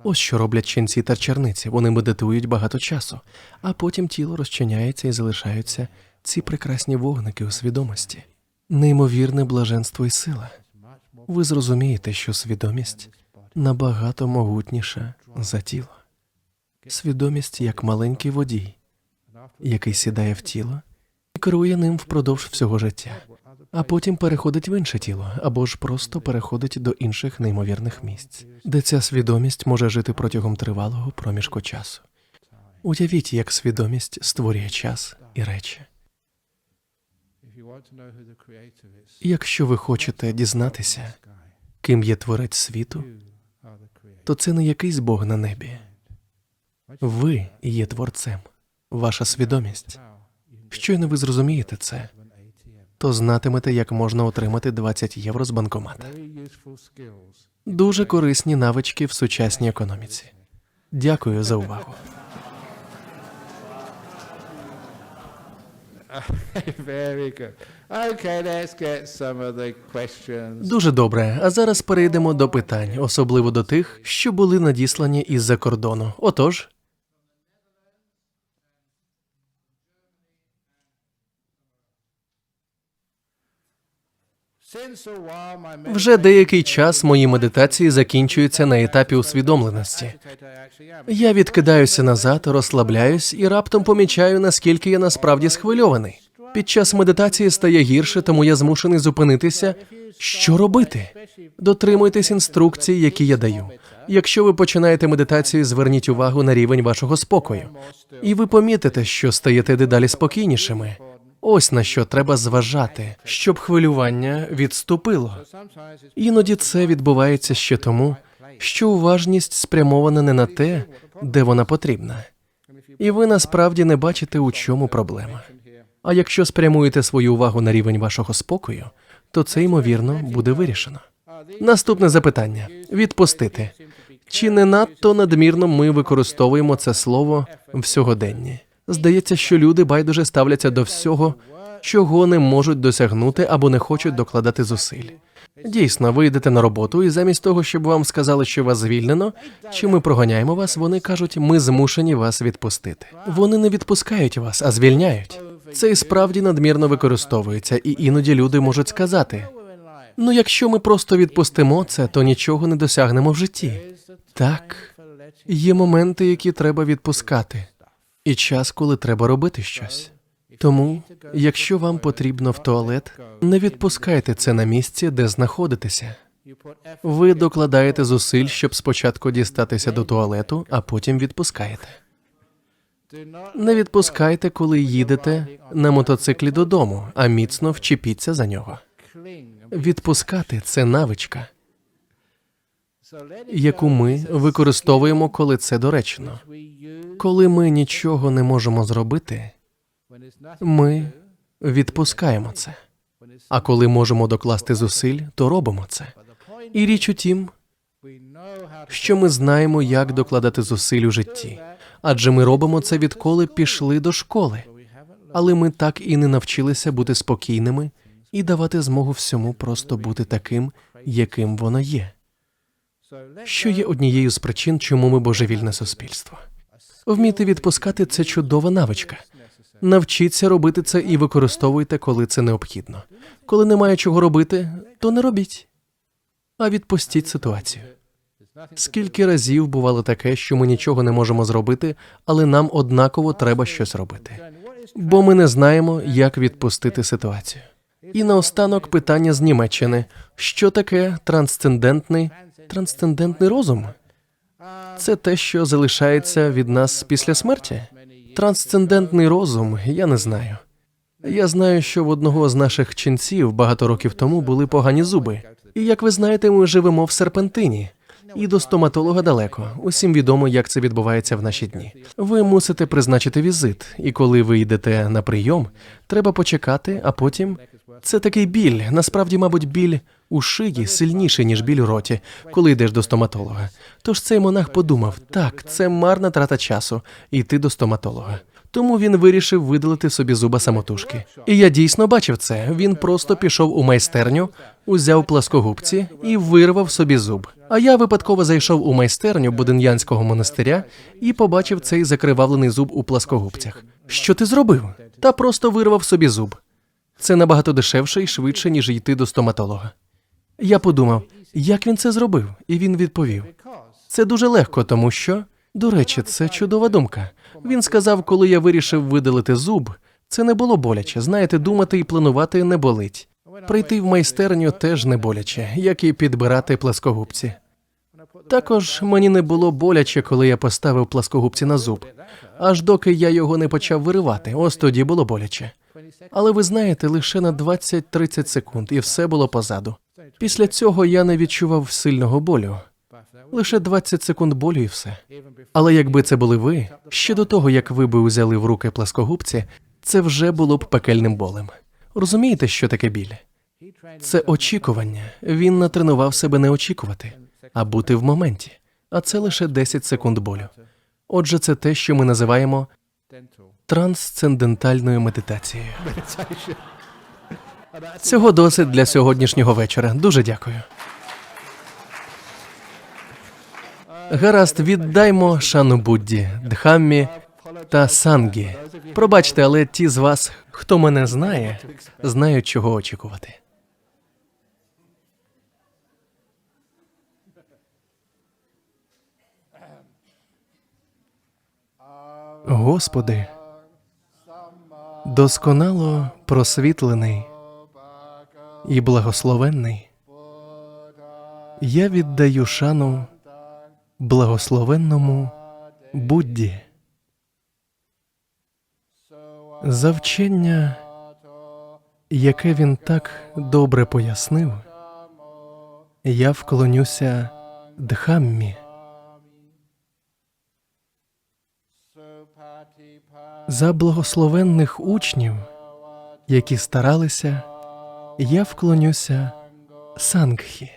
A: Ось що роблять ченці та черниці. Вони медитують багато часу, а потім тіло розчиняється і залишаються ці прекрасні вогники у свідомості. Неймовірне блаженство і сила. Ви зрозумієте, що свідомість набагато могутніша за тіло. Свідомість як маленький водій, який сідає в тіло і керує ним впродовж всього життя, а потім переходить в інше тіло, або ж просто переходить до інших неймовірних місць, де ця свідомість може жити протягом тривалого проміжку часу. Уявіть, як свідомість створює час і речі. Якщо ви хочете дізнатися, ким є Творець світу, то це не якийсь Бог на небі. Ви є Творцем, ваша свідомість. Щойно ви зрозумієте це, то знатимете, як можна отримати 20 євро з банкомата. Дуже корисні навички в сучасній економіці. Дякую за увагу. Дуже добре. А зараз перейдемо до питань, особливо до тих, що були надіслані із-за кордону. Отож, вже деякий час мої медитації закінчуються на етапі усвідомленості. Я відкидаюся назад, розслабляюсь і раптом помічаю, наскільки я насправді схвильований. Під час медитації стає гірше, тому я змушений зупинитися. Що робити? Дотримуйтесь інструкцій, які я даю. Якщо ви починаєте медитацію, зверніть увагу на рівень вашого спокою. І ви помітите, що стаєте дедалі спокійнішими. Ось на що треба зважати, щоб хвилювання відступило. Іноді це відбувається ще тому, що уважність спрямована не на те, де вона потрібна. І ви насправді не бачите, у чому проблема. А якщо спрямуєте свою увагу на рівень вашого спокою, то це, ймовірно, буде вирішено. Наступне запитання. Відпустити. Чи не надто надмірно ми використовуємо це слово в сьогоденні? Здається, що люди байдуже ставляться до всього, чого не можуть досягнути або не хочуть докладати зусиль. Дійсно, ви йдете на роботу, і замість того, щоб вам сказали, що вас звільнено, чи ми проганяємо вас, вони кажуть, ми змушені вас відпустити. Вони не відпускають вас, а звільняють. Це і справді надмірно використовується, і іноді люди можуть сказати, ну якщо ми просто відпустимо це, то нічого не досягнемо в житті. Так, є моменти, які треба відпускати. І час, коли треба робити щось. Тому, якщо вам потрібно в туалет, не відпускайте це на місці, де знаходитеся. Ви докладаєте зусиль, щоб спочатку дістатися до туалету, а потім відпускаєте. Не відпускайте, коли їдете на мотоциклі додому, а міцно вчепіться за нього. Відпускати – це навичка, яку ми використовуємо, коли це доречно. Коли ми нічого не можемо зробити, ми відпускаємо це. А коли можемо докласти зусиль, то робимо це. І річ у тім, що ми знаємо, як докладати зусиль у житті. Адже ми робимо це, відколи пішли до школи. Але ми так і не навчилися бути спокійними і давати змогу всьому просто бути таким, яким воно є. Що є однією з причин, чому ми божевільне суспільство. Вміти відпускати – це чудова навичка. Навчіться робити це і використовуйте, коли це необхідно. Коли немає чого робити, то не робіть, а відпустіть ситуацію. Скільки разів бувало таке, що ми нічого не можемо зробити, але нам однаково треба щось робити. Бо ми не знаємо, як відпустити ситуацію. І наостанок питання з Німеччини. Що таке трансцендентний розум? Це те, що залишається від нас після смерті? Трансцендентний розум, я не знаю. Я знаю, що в одного з наших ченців багато років тому були погані зуби. І, як ви знаєте, ми живемо в Серпентині. І до стоматолога далеко. Усім відомо, як це відбувається в наші дні. Ви мусите призначити візит, і коли ви йдете на прийом, треба почекати, а потім... Це такий біль, насправді, мабуть, біль у шиї сильніший, ніж біль у роті, коли йдеш до стоматолога. Тож цей монах подумав, так, це марна трата часу – йти до стоматолога. Тому він вирішив видалити собі зуба самотужки. І я дійсно бачив це. Він просто пішов у майстерню, узяв пласкогубці і вирвав собі зуб. А я випадково зайшов у майстерню Буден'янського монастиря і побачив цей закривавлений зуб у пласкогубцях. Що ти зробив? Та просто вирвав собі зуб. Це набагато дешевше і швидше, ніж йти до стоматолога. Я подумав, як він це зробив? І він відповів, це дуже легко, тому що... До речі, це чудова думка. Він сказав, коли я вирішив видалити зуб, це не було боляче. Знаєте, думати і планувати не болить. Прийти в майстерню теж не боляче, як і підбирати пласкогубці. Також мені не було боляче, коли я поставив пласкогубці на зуб. Аж доки я його не почав виривати, ось тоді було боляче. Але ви знаєте, лише на 20-30 секунд, і все було позаду. Після цього я не відчував сильного болю. Лише 20 секунд болю і все. Але якби це були ви, ще до того, як ви би узяли в руки пласкогубці, це вже було б пекельним болем. Розумієте, що таке біль? Це очікування. Він натренував себе не очікувати, а бути в моменті. А це лише 10 секунд болю. Отже, це те, що ми називаємо трансцендентальною медитацією. Цього досить для сьогоднішнього вечора. Дуже дякую. Гаразд, віддаймо шану Будді, Дхаммі та Сангі. Пробачте, але ті з вас, хто мене знає, знають, чого очікувати. Господи, досконало просвітлений і благословенний, я віддаю шану благословенному Будді за вчення, яке він так добре пояснив. Я вклонюся Дхаммі. За благословенних учнів, які старалися, я вклонюся Сангхі.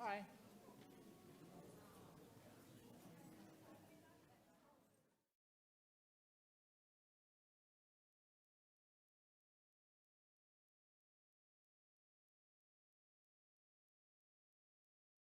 B: Hi.